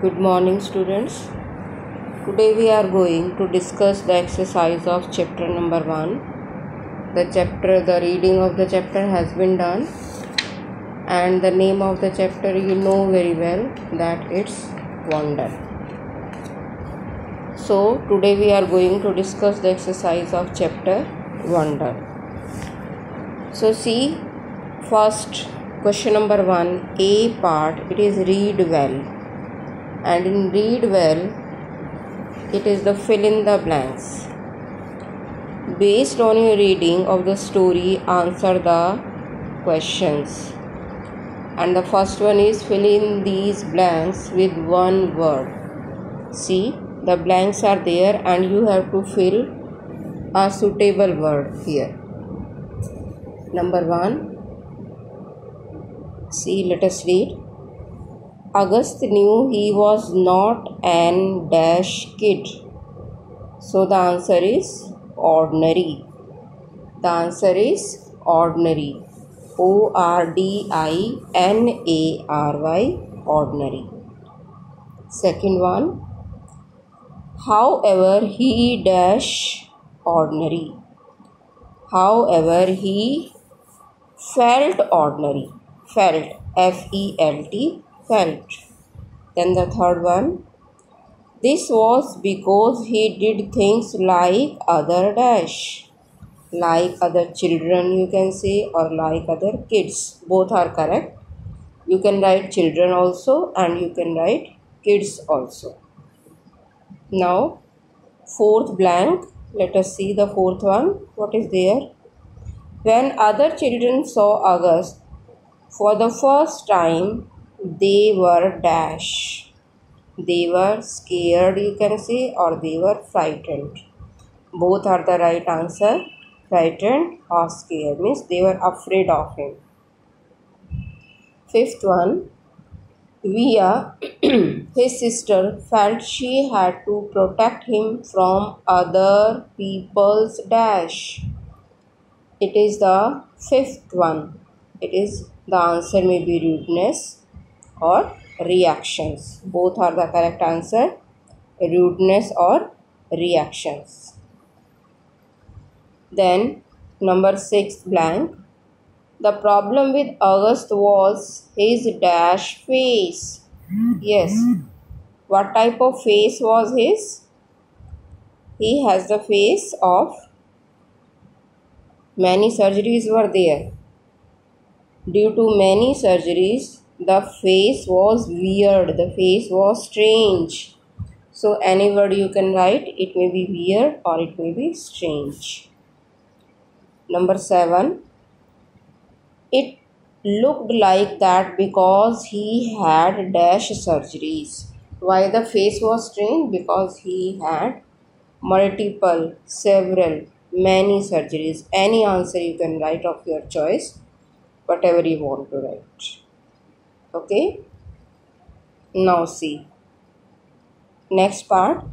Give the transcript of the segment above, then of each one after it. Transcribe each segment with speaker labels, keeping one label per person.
Speaker 1: Good morning, students. Today we are going to discuss the exercise of chapter number 1. The reading of the chapter has been done, and the name of the chapter you know very well, that it's wonder. So today we are going to discuss the exercise of chapter wonder. So see, first question number 1, A part, it is read well. And in read well, it is the fill in the blanks. Based on your reading of the story, answer the questions. And the first one is fill in these blanks with one word. See, the blanks are there and you have to fill a suitable word here. Number 1. See, let us read. August knew he was not an dash kid. So the answer is ordinary. The answer is ordinary. ORDINARY, ordinary. Second one. However, he dash ordinary. However, he felt ordinary. Felt, F-E-L-T, felt. Then the third one. This was because he did things like other dash. Like other children you can say, or like other kids. Both are correct. You can write children also and you can write kids also. Now, fourth blank. Let us see the fourth one. What is there? When other children saw August for the first time, they were dash. They were scared you can say, or they were frightened. Both are the right answer. Frightened or scared means they were afraid of him. Fifth one. Via, his sister, felt she had to protect him from other people's dash. It is the fifth one. It is the answer may be rudeness or reactions. Both are the correct answer. Rudeness or reactions. Then number 6 blank. The problem with August was his dash face. Yes. What type of face was his? He has the face of many surgeries were there. Due to many surgeries, the face was weird. The face was strange. So any word you can write. It may be weird or it may be strange. Number 7. It looked like that because he had dash surgeries. Why the face was strange? Because he had multiple, several, many surgeries. Any answer you can write of your choice. Whatever you want to write. Okay. Now see. Next part.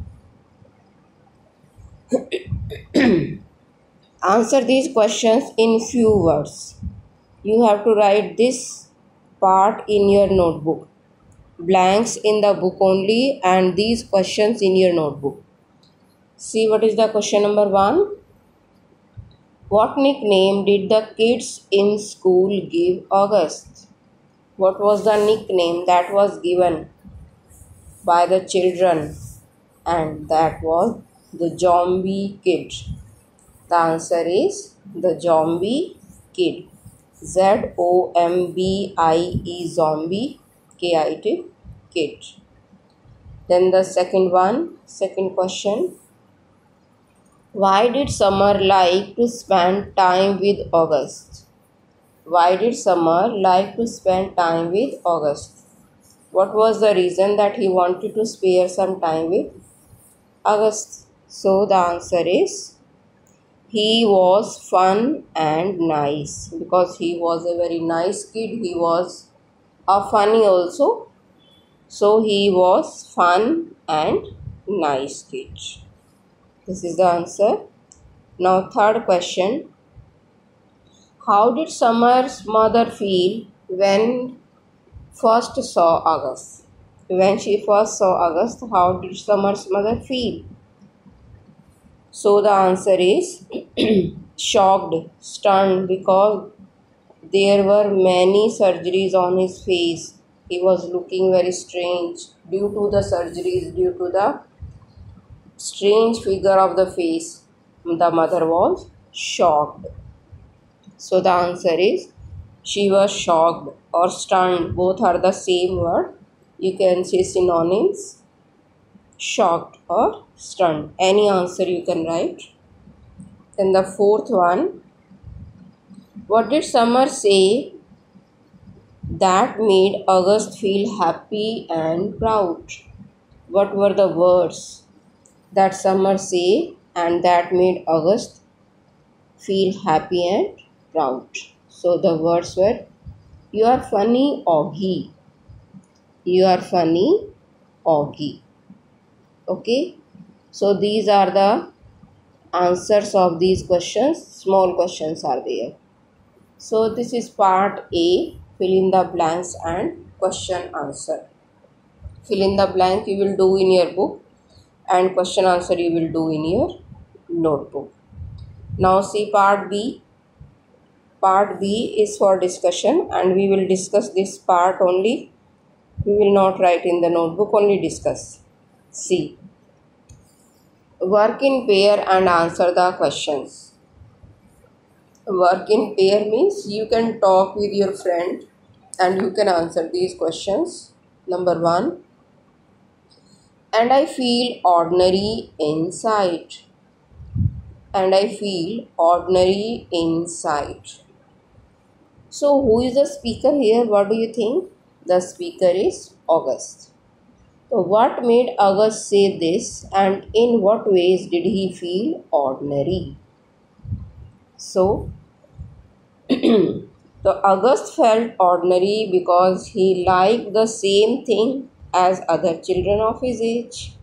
Speaker 1: Answer these questions in few words. You have to write this part in your notebook. Blanks in the book only and these questions in your notebook. See what is the question number 1. What nickname did the kids in school give August? What was the nickname that was given by the children? And that was the zombie kid. The answer is the zombie kid. ZOMBIE, zombie, KIT, kid. Then the second question. Why did Summer like to spend time with August? Why did Summer like to spend time with August? What was the reason that he wanted to spare some time with August? So the answer is he was fun and nice. Because he was a very nice kid. He was a funny also. So he was fun and nice kid. This is the answer. Now third question. How did Summer's mother feel when first saw August? When she first saw August, how did Summer's mother feel? So the answer is shocked, stunned, because there were many surgeries on his face. He was looking very strange due to the surgeries, due to the strange figure of the face. The mother was shocked. So the answer is she was shocked or stunned. Both are the same word. You can say synonyms, shocked or stunned. Any answer you can write. Then the fourth one, what did Summer say that made August feel happy and proud? What were the words that Summer say and that made August feel happy and proud? So the words were, you are funny, Augie. You are funny, Augie. Okay. So these are the answers of these questions. Small questions are there. So this is part A, fill in the blanks and question answer. Fill in the blank you will do in your book and question answer you will do in your notebook. Now see part B. Part B is for discussion and we will discuss this part only. We will not write in the notebook, only discuss. See. Work in pair and answer the questions. Work in pair means you can talk with your friend and you can answer these questions. Number 1. And I feel ordinary inside. And I feel ordinary inside. So who is the speaker here? What do you think? The speaker is August. So what made August say this and in what ways did he feel ordinary? So August felt ordinary because he liked the same thing as other children of his age,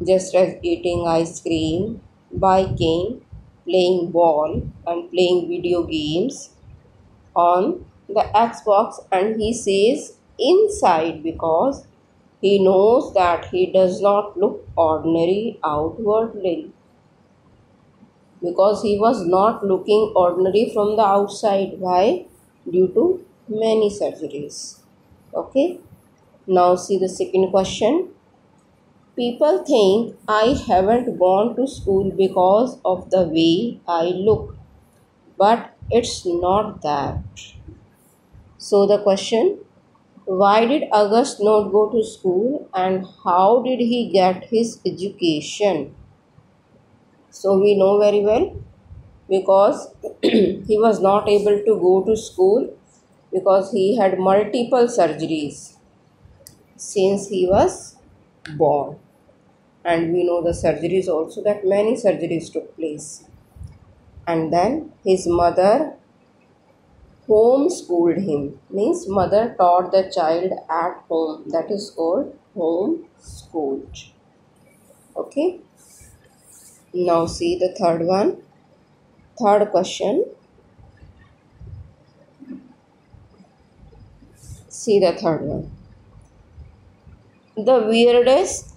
Speaker 1: just as eating ice cream, biking, playing ball and playing video games on the Xbox, and he says inside because he knows that he does not look ordinary outwardly. Because he was not looking ordinary from the outside. Why? Due to many surgeries. Okay. Now see the second question. People think I haven't gone to school because of the way I look. But it's not that. So the question, why did August not go to school and how did he get his education? So we know very well because he was not able to go to school because he had multiple surgeries since he was born. And we know the surgeries also, that many surgeries took place. And then his mother homeschooled him, means mother taught the child at home. That is called homeschooled. Okay. Now see the third one. Third question. See the third one. The weirdest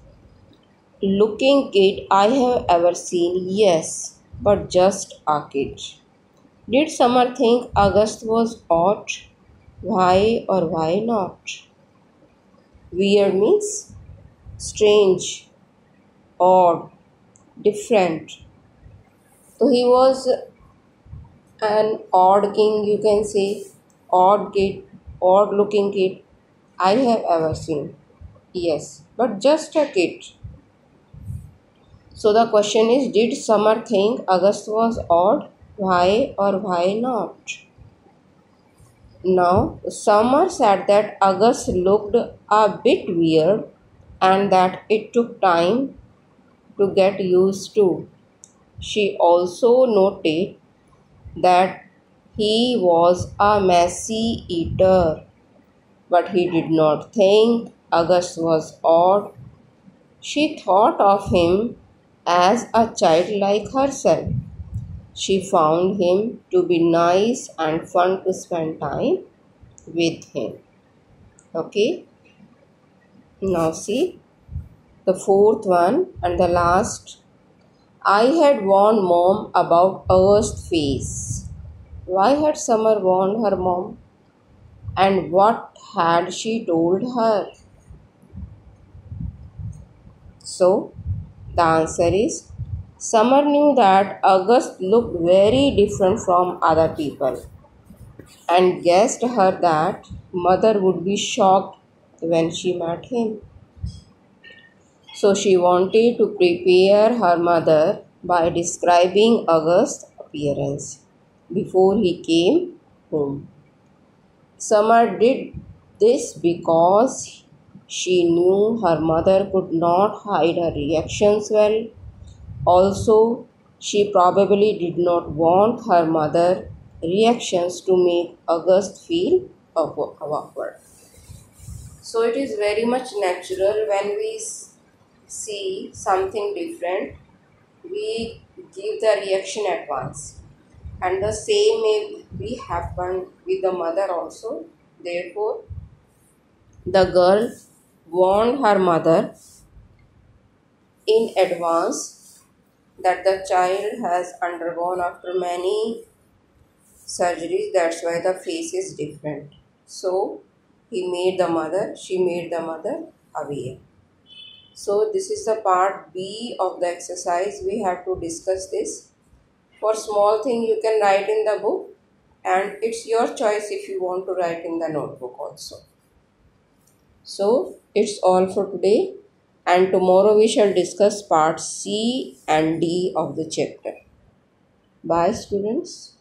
Speaker 1: looking kid I have ever seen. Yes, but just a kid. Did Summer think August was odd? Why or why not? Weird means strange, odd, different. So he was an odd king, you can say, odd kid, odd looking kid I have ever seen. Yes, but just a kid. So the question is, did Summer think August was odd? Why or why not? Now, Summer said that August looked a bit weird and that it took time to get used to. She also noted that he was a messy eater, but he did not think August was odd. She thought of him as a child like herself. She found him to be nice and fun to spend time with him. Okay. Now see the fourth one and the last. I had warned mom about August's face. Why had Summer warned her mom? And what had she told her? So, the answer is Summer knew that August looked very different from other people and guessed her that mother would be shocked when she met him. So she wanted to prepare her mother by describing August's appearance before he came home. Summer did this because she knew her mother could not hide her reactions well. Also, she probably did not want her mother's reactions to make August feel awkward. So it is very much natural when we see something different, we give the reaction at once. And the same may be happen with the mother also. Therefore, the girl warned her mother in advance that the child has undergone after many surgeries, that's why the face is different. So she made the mother aware. So this is the part B of the exercise. We have to discuss this. For small thing you can write in the book, and it's your choice if you want to write in the notebook also. So it's all for today, and tomorrow we shall discuss part C and D of the chapter. Bye students.